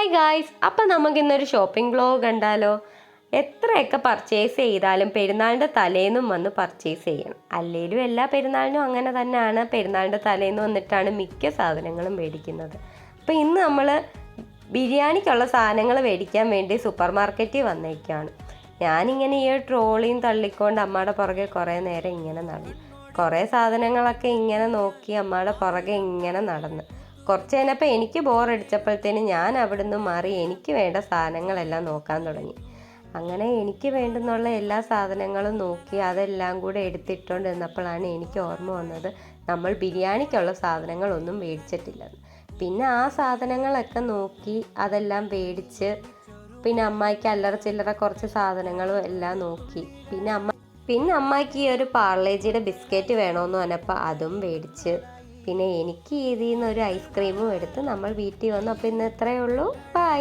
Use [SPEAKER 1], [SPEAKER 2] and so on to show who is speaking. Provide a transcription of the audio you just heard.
[SPEAKER 1] Hi guys, അപ്പം നമുക്കിന്നൊരു shopping vlog കണ്ടാലോ? എത്രയൊക്കെ പർച്ചേസ് ചെയ്താലും പെരുന്നാളിൻ്റെ തലേന്നും വന്ന് പർച്ചേസ് ചെയ്യണം. അല്ലെങ്കിലും എല്ലാ പെരുന്നാളിനും അങ്ങനെ തന്നെയാണ്. പെരുന്നാളിൻ്റെ തലേന്ന് വന്നിട്ടാണ് മിക്ക സാധനങ്ങളും മേടിക്കുന്നത്. അപ്പോൾ ഇന്ന് നമ്മൾ ബിരിയാണിക്കുള്ള സാധനങ്ങൾ മേടിക്കാൻ വേണ്ടി സൂപ്പർ മാർക്കറ്റിൽ വന്നേക്കാണ്. ഞാനിങ്ങനെ ഈ ട്രോളിയും തള്ളിക്കൊണ്ട് അമ്മയുടെ പുറകെ കുറേ നേരം ഇങ്ങനെ നടന്നു. കുറേ സാധനങ്ങളൊക്കെ ഇങ്ങനെ നോക്കി അമ്മയുടെ പുറകെ ഇങ്ങനെ നടന്നു. കുറച്ച് കഴിഞ്ഞപ്പോൾ എനിക്ക് ബോറടിച്ചപ്പോഴത്തേന് ഞാൻ അവിടുന്ന് മാറി എനിക്ക് വേണ്ട സാധനങ്ങളെല്ലാം നോക്കാൻ തുടങ്ങി. അങ്ങനെ എനിക്ക് വേണ്ടുന്നുള്ള എല്ലാ സാധനങ്ങളും നോക്കി അതെല്ലാം കൂടെ എടുത്തിട്ടുകൊണ്ട് നിന്നപ്പോഴാണ് എനിക്ക് ഓർമ്മ വന്നത് നമ്മൾ ബിരിയാണിക്കുള്ള സാധനങ്ങളൊന്നും മേടിച്ചിട്ടില്ലെന്ന്. പിന്നെ ആ സാധനങ്ങളൊക്കെ നോക്കി അതെല്ലാം മേടിച്ച് പിന്നെ അമ്മായിക്ക് അല്ലറ ചില്ലറ കുറച്ച് സാധനങ്ങളും എല്ലാം നോക്കി. പിന്നെ അമ്മായിക്ക് ഈ ഒരു പാർലേജിയുടെ ബിസ്ക്കറ്റ് വേണമെന്ന് പറഞ്ഞപ്പോൾ അതും മേടിച്ച്. പിന്നെ എനിക്ക് ഇതിൽ നിന്ന് ഒരു ഐസ്ക്രീമും എടുത്ത് നമ്മൾ വീട്ടിൽ വന്നു. അപ്പോൾ ഇന്ന് ഇത്രയേ ഉള്ളൂ. ബൈ.